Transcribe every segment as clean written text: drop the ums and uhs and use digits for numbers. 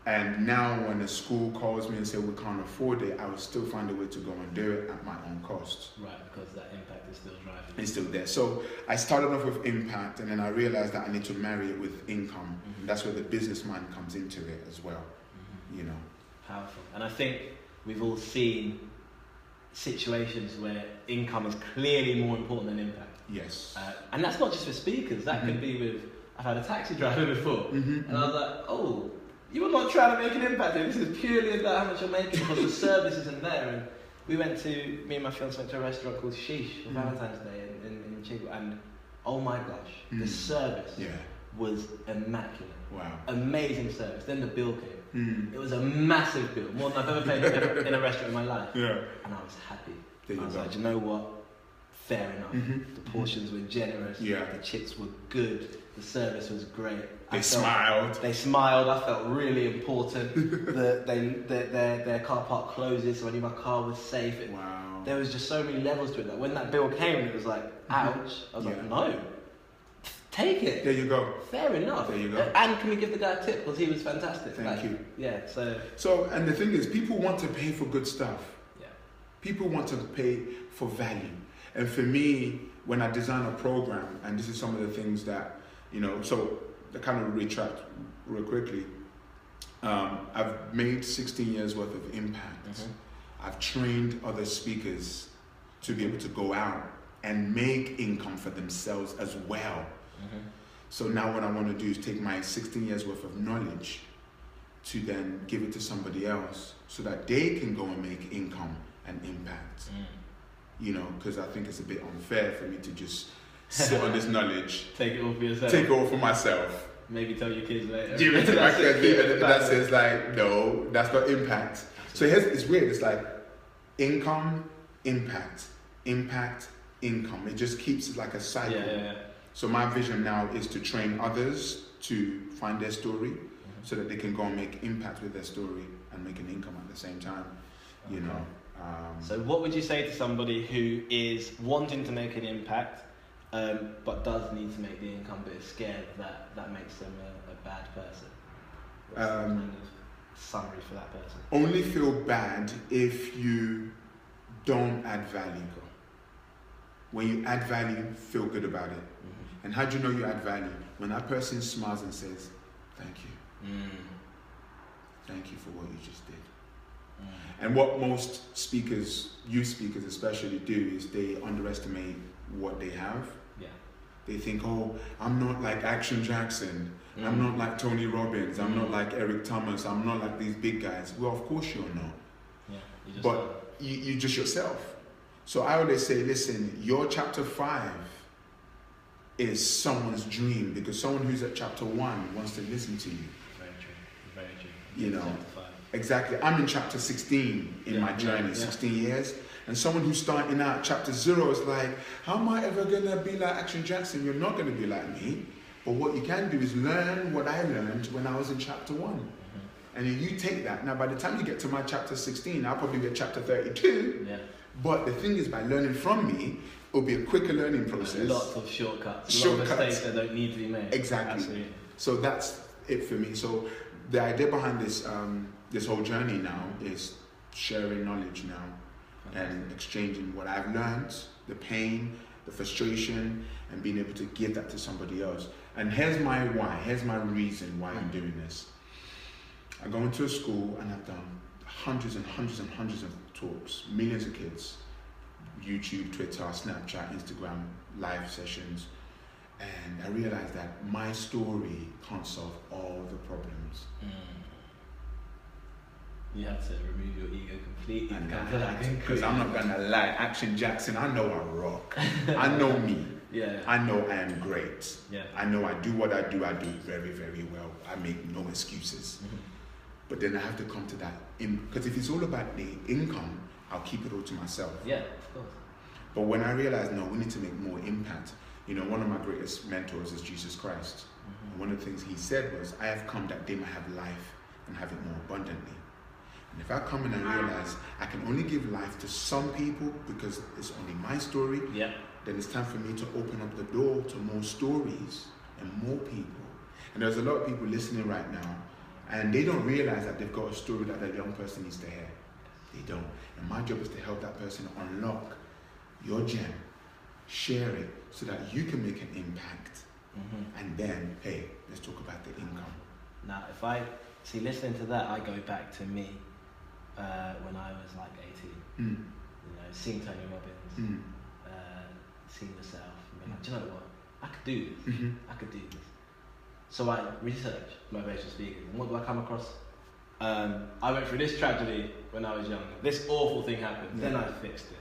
And now when a school calls me and say we can't afford it, I will still find a way to go and do it at my own cost. Right, because that impact is still driving. It's still there. So I started off with impact, and then I realized that I need to marry it with income. Mm-hmm. That's where the businessman comes into it as well. Mm-hmm. You know. Powerful. And I think we've all seen situations where income is clearly more important than impact. Yes. And that's not just for speakers. That could be with, I've had a taxi driver before, and I was like, oh, you are not trying to make an impact here. This is purely about how much you're making because the service isn't there. And me and my fiance went to a restaurant called Sheesh for Valentine's Day in Chigwell, and oh my gosh, the service was immaculate. Wow. Amazing service. Then the bill came. It was a massive bill, more than I've ever paid in a restaurant in my life. Yeah. And I was happy. I was like, you know what? Fair enough. The portions were generous. Yeah. The chips were good. The service was great. They smiled. They smiled. I felt really important. Their car park closes, so I knew my car was safe. Wow. There was just so many levels to it that when that bill came, it was like, ouch. I was like, no. Take it. There you go. Fair enough. There you go. And can we give the guy a tip because he was fantastic? Thank you. Yeah. So, and the thing is, people want to pay for good stuff. Yeah. People want to pay for value. And for me, when I design a program, and this is some of the things that, you know, so to kind of retract real quickly, I've made 16 years worth of impact. I've trained other speakers to be able to go out and make income for themselves as well. So now what I want to do is take my 16 years worth of knowledge to then give it to somebody else so that they can go and make income and impact. You know, because I think it's a bit unfair for me to just sit on this knowledge. Take it all for yourself. Take it all for myself. Maybe tell your kids later. Give it to my kids. That says like, no, that's not impact. So it's weird. It's like income, impact, impact, income. It just keeps it like a cycle. Yeah. So my vision now is to train others to find their story so that they can go and make impact with their story and make an income at the same time. You know. So what would you say to somebody who is wanting to make an impact but does need to make the income but is scared that makes them a bad person? What's the kind of summary for that person? Only feel bad if you don't add value. When you add value, feel good about it. And how do you know you add value? When that person smiles and says, thank you. Thank you for what you just did. And what most speakers, youth speakers especially, do is they underestimate what they have. Yeah. They think, oh, I'm not like Action Jackson. I'm not like Tony Robbins. I'm not like Eric Thomas. I'm not like these big guys. Well, of course you're not. Yeah, but you're just yourself. So I always say, listen, your chapter 5 is someone's dream because someone who's at chapter 1 wants to listen to you. Very true. Very true. You know. Exactly. I'm in chapter 16 in my journey, 16 years. And someone who's starting out chapter 0 is like, how am I ever going to be like Action Jackson? You're not going to be like me. But what you can do is learn what I learned when I was in chapter 1. And then you take that. Now, by the time you get to my chapter 16, I'll probably be at chapter 32. Yeah. But the thing is, by learning from me, it'll be a quicker learning process. Lots of shortcuts. A lot of mistakes that don't need to be made. Exactly. Absolutely. So that's it for me. So the idea behind this this whole journey now is sharing knowledge now and exchanging what I've learned, the pain, the frustration, and being able to give that to somebody else. And here's my why, here's my reason why I'm doing this. I go into a school and I've done hundreds and hundreds and hundreds of talks, millions of kids, YouTube, Twitter, Snapchat, Instagram, live sessions. And I realized that my story can't solve all the problems. You have to remove your ego completely. Because I'm not going to lie, Action Jackson, I know I rock. I know me. Yeah. I know I am great. Yeah. I know I do what I do very, very well. I make no excuses. But then I have to come to that, because if it's all about the income, I'll keep it all to myself. Yeah, of course. But when I realized, no, we need to make more impact. You know, one of my greatest mentors is Jesus Christ. And one of the things he said was, I have come that they might have life and have it more abundantly. And if I come in and realize I can only give life to some people because it's only my story, then it's time for me to open up the door to more stories and more people. And there's a lot of people listening right now And they don't realize that they've got a story that that young person needs to hear. They don't. And my job is to help that person unlock your gem, share it so that you can make an impact. And then, hey, let's talk about the income. Now, if I see, listening to that, I go back to me when I was like 18. You know, seeing Tony Robbins, seeing yourself, and being like, do you know what? I could do this. I could do this. So I researched motivational speakers, and what do I come across? I went through this tragedy when I was younger. This awful thing happened. Then I fixed it.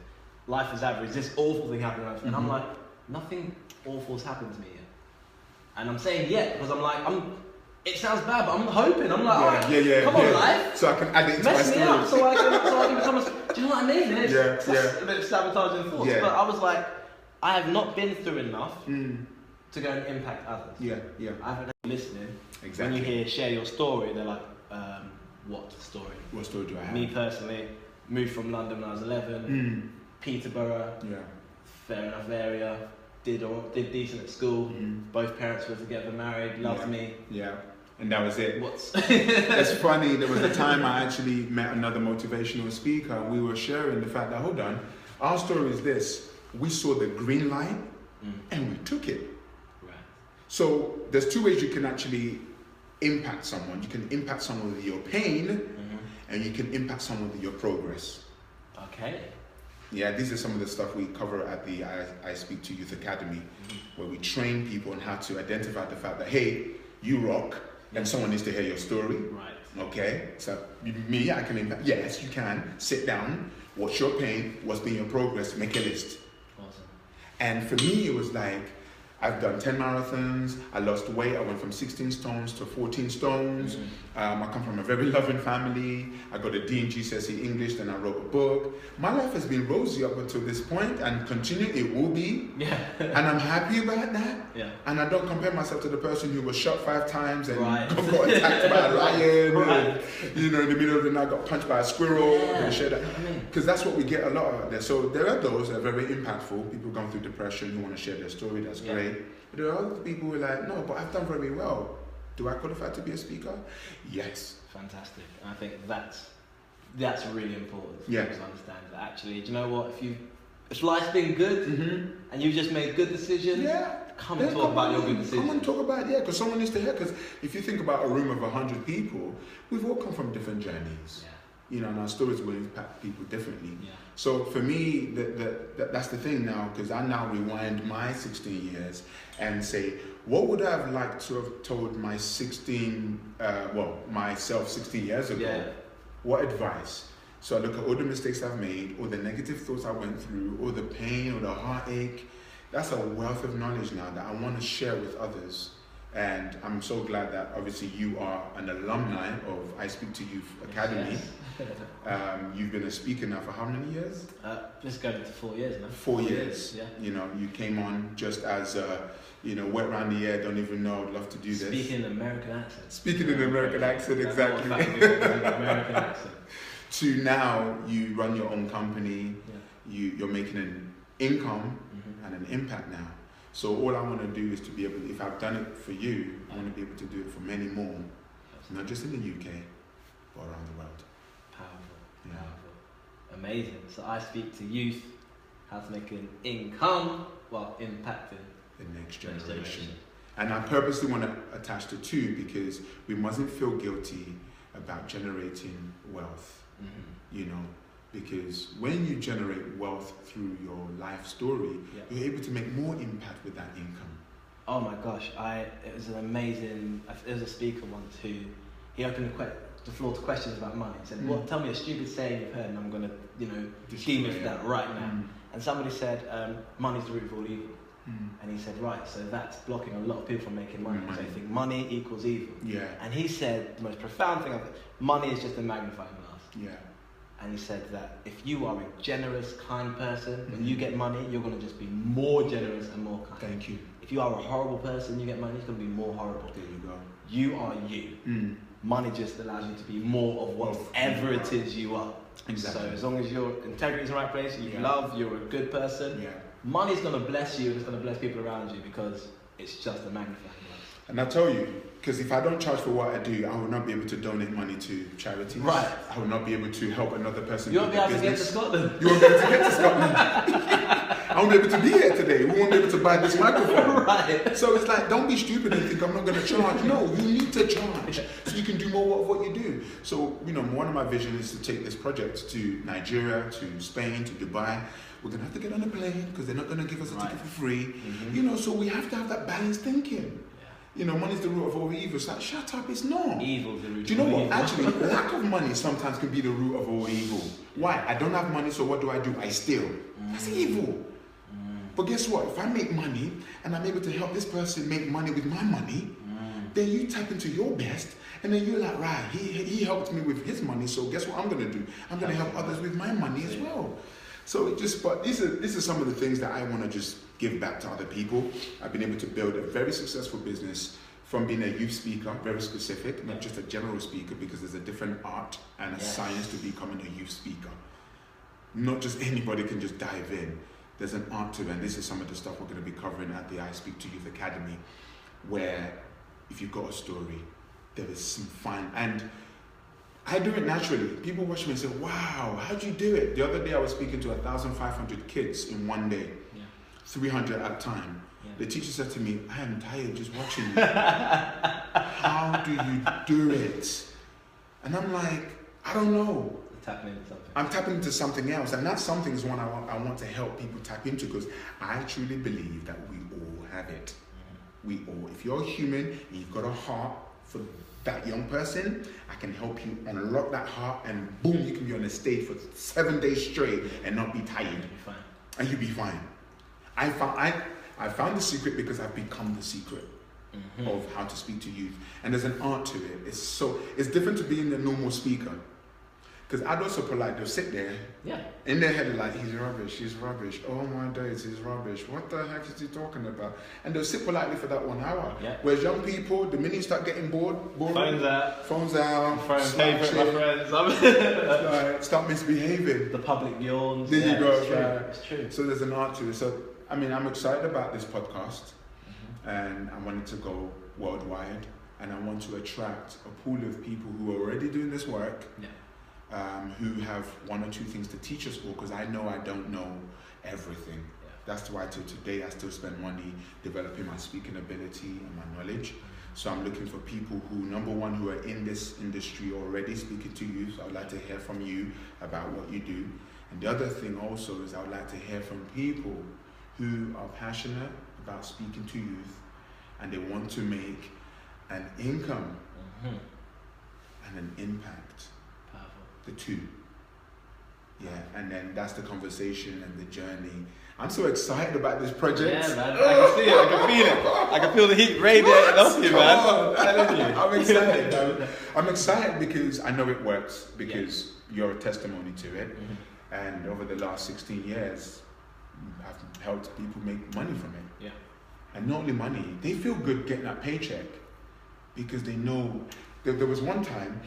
Life is average. This awful thing happened, and I'm like, nothing awful's happened to me yet. And I'm saying yet because I'm like, it sounds bad, but I'm hoping. I'm like, come on, life. So I can add it into my mess story. me up so I can become a... Do you know what I mean? It's a bit of sabotaging thoughts. Yeah. But I was like, I have not been through enough to go and impact others. I haven't been listening. Exactly. When you hear share your story, they're like, what story? What story do I have? Me personally, moved from London when I was 11. Peterborough. Fair enough area. Did decent at school. Both parents were together, married, loved me. And that was it. It's funny, there was a time I actually met another motivational speaker. We were sharing the fact that, hold on, our story is this. We saw the green light and we took it. Right. So there's two ways you can actually impact someone. You can impact someone with your pain and you can impact someone with your progress. Okay. Yeah, these are some of the stuff we cover at the I Speak to Youth Academy, where we train people on how to identify the fact that, hey, you rock, and someone needs to hear your story. Right. Okay, so me, I can impact. Yes, you can. Sit down. What's your pain? What's been your progress? Make a list. Awesome. And for me, it was like, I've done 10 marathons, I lost weight, I went from 16 stones to 14 stones. I come from a very loving family. I got a D in GCSE English, then I wrote a book. My life has been rosy up until this point and continue, it will be. And I'm happy about that. And I don't compare myself to the person who was shot 5 times and got attacked by a lion. And, you know, in the middle of the night got punched by a squirrel. Because that's what we get a lot out there. So there are those that are very impactful. People going through depression who want to share their story, that's great. But there are other people who are like, no, but I've done very well. Do I qualify to be a speaker? Yes. Fantastic. And I think that's really important for people to understand that actually, do you know what, if life's been good and you've just made good decisions, come and talk about your good decisions. Come and talk about it, because someone needs to hear. Because if you think about a room of 100 people, we've all come from different journeys. You know, and our stories will impact people differently. So for me, that's the thing now, because I now rewind my 16 years and say, what would I have liked to have told my myself 16 years ago? What advice? So I look at all the mistakes I've made, all the negative thoughts I went through, all the pain, or the heartache. That's a wealth of knowledge now that I want to share with others. And I'm so glad that obviously you are an alumni of I Speak to Youth Academy. You've been a speaker now for how many years? Just going into 4 years now. 4 years. You know, you came on just as wet around the air, don't even know, I'd love to do this. Speaking in an American accent. Speaking in an American accent, exactly. American accent. To now, you run your own company, you're making an income and an impact now. So all I want to do is to be able, if I've done it for you, I want to be able to do it for many more, not just in the UK, but around the world. Powerful. Amazing. So I speak to youth how to make an income while impacting the next generation. And I purposely want to attach the two because we mustn't feel guilty about generating wealth, you know, because when you generate wealth through your life story, you're able to make more impact with that income. Oh my gosh, it was an amazing, there was a speaker once who, he opened the floor to questions about money. He said, tell me a stupid saying you've heard and I'm going to, demyth that right now. And somebody said, money's the root of all evil. And he said, right, so that's blocking a lot of people from making money. So they think money equals evil. And he said, the most profound thing of it, money is just a magnifying glass. And he said that if you are a generous, kind person, when you get money, you're going to just be more generous and more kind. Thank you. If you are a horrible person, you get money, it's going to be more horrible. There you go. You are you. Money just allows you to be more of whatever it is you are. Exactly. So as long as your integrity is in the right place, you love, you're a good person, money's going to bless you and it's going to bless people around you because it's just a magnifying glass. And I tell you, Because if I don't charge for what I do, I will not be able to donate money to charities. Right. I will not be able to help another person. You won't be able to get to Scotland. You won't be able to get to Scotland. I won't be able to be here today. We won't be able to buy this microphone. Right. So it's like, don't be stupid and think I'm not going to charge. No, you need to charge so you can do more of what you do. So, you know, one of my visions is to take this project to Nigeria, to Spain, to Dubai. We're going to have to get on a plane because they're not going to give us a ticket for free. Mm-hmm. You know, so we have to have that balanced thinking. You know, money's the root of all evil. It's like, shut up, it's not. Evil's the root. Do you know what? Actually, lack of money sometimes can be the root of all evil. Why? I don't have money, so what do? I steal. That's evil. But guess what? If I make money and I'm able to help this person make money with my money, then you tap into your best, and then you're like, right, he helped me with his money, so guess what I'm going to do? I'm going to help others with my money as well. So it just, but this is some of the things that I want to just give back to other people. I've been able to build a very successful business from being a youth speaker, very specific, not just a general speaker, because there's a different art and a science to becoming a youth speaker. Not just anybody can just dive in. There's an art to it, and this is some of the stuff we're going to be covering at the I Speak to Youth Academy, where if you've got a story, there is some fun. And I do it naturally. People watch me and say, wow, how'd you do it? The other day I was speaking to 1,500 kids in one day, 300 at a time. The teacher said to me, I am tired just watching you. How do you do it? And I'm like, I don't know. Tapping into something. I'm tapping into something else, and that something is one I want to help people tap into, because I truly believe that we all have it. We all. If you're a human and you've got a heart for that young person, I can help you unlock that heart, and boom, you can be on a stage for 7 days straight and not be tired. You'll be fine. And you'll be fine. I found the secret because I've become the secret of how to speak to youth, and there's an art to it. It's different to being a normal speaker. Because adults are polite, they'll sit there, in their head like, he's rubbish, oh my days, he's rubbish, what the heck is he talking about? And they'll sit politely for that 1 hour. Yeah. Whereas young people, the minute you start getting bored, phones out, throwing paper at my friends, start misbehaving. The public yawns. There you go, it's true. So there's an art to it. So, I mean, I'm excited about this podcast, and I want it to go worldwide, and I want to attract a pool of people who are already doing this work. Who have one or two things to teach us all, because I know I don't know everything. That's why till today I still spend money developing my speaking ability and my knowledge. So I'm looking for people who, number one, who are in this industry already speaking to youth. I would like to hear from you about what you do. And the other thing also is I would like to hear from people who are passionate about speaking to youth, and they want to make an income and an impact. The two. And then that's the conversation and the journey. I'm so excited about this project. Yeah, man. I can see it. I can feel it. I can feel the heat radiating off you, man. I'm excited, man. I'm excited because I know it works, because you're a testimony to it. And over the last 16 years, I've helped people make money from it. And not only money, they feel good getting that paycheck, because they know. There was one time,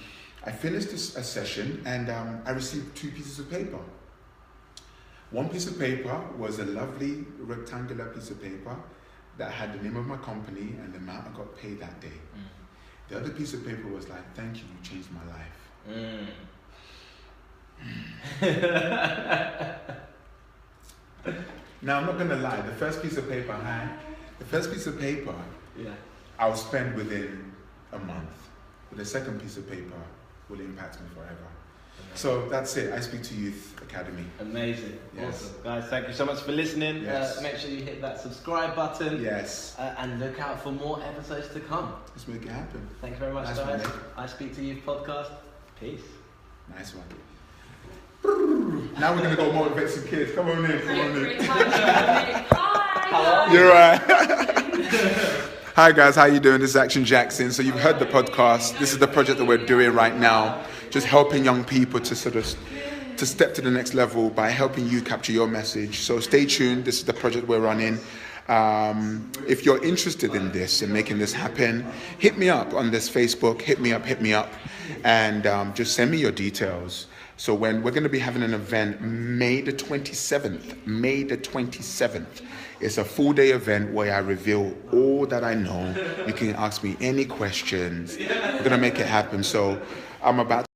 I finished a session and I received 2 pieces of paper. One piece of paper was a lovely rectangular piece of paper that had the name of my company and the amount I got paid that day. The other piece of paper was like, thank you, you changed my life. Now, I'm not going to lie, the first piece of paper I'll spend within a month. But the second piece of paper will impact me forever. So that's it. I Speak to Youth Academy. Amazing. Awesome. Guys, thank you so much for listening. Make sure you hit that subscribe button. And look out for more episodes to come. Let's make it happen. Thank you very much, guys. I Speak to Youth podcast. Peace. Nice one. Now we're going to go motivate some kids. Come on in. Hi. You're right. Hi guys, how you doing? This is Action Jackson. So you've heard the podcast. This is the project that we're doing right now, just helping young people to to step to the next level by helping you capture your message. So stay tuned. This is the project we're running. If you're interested in this and making this happen, hit me up on this Facebook. Hit me up, and just send me your details. So when we're going to be having an event May the 27th It's a full day event where I reveal all that I know. You can ask me any questions. We're gonna make it happen. So I'm about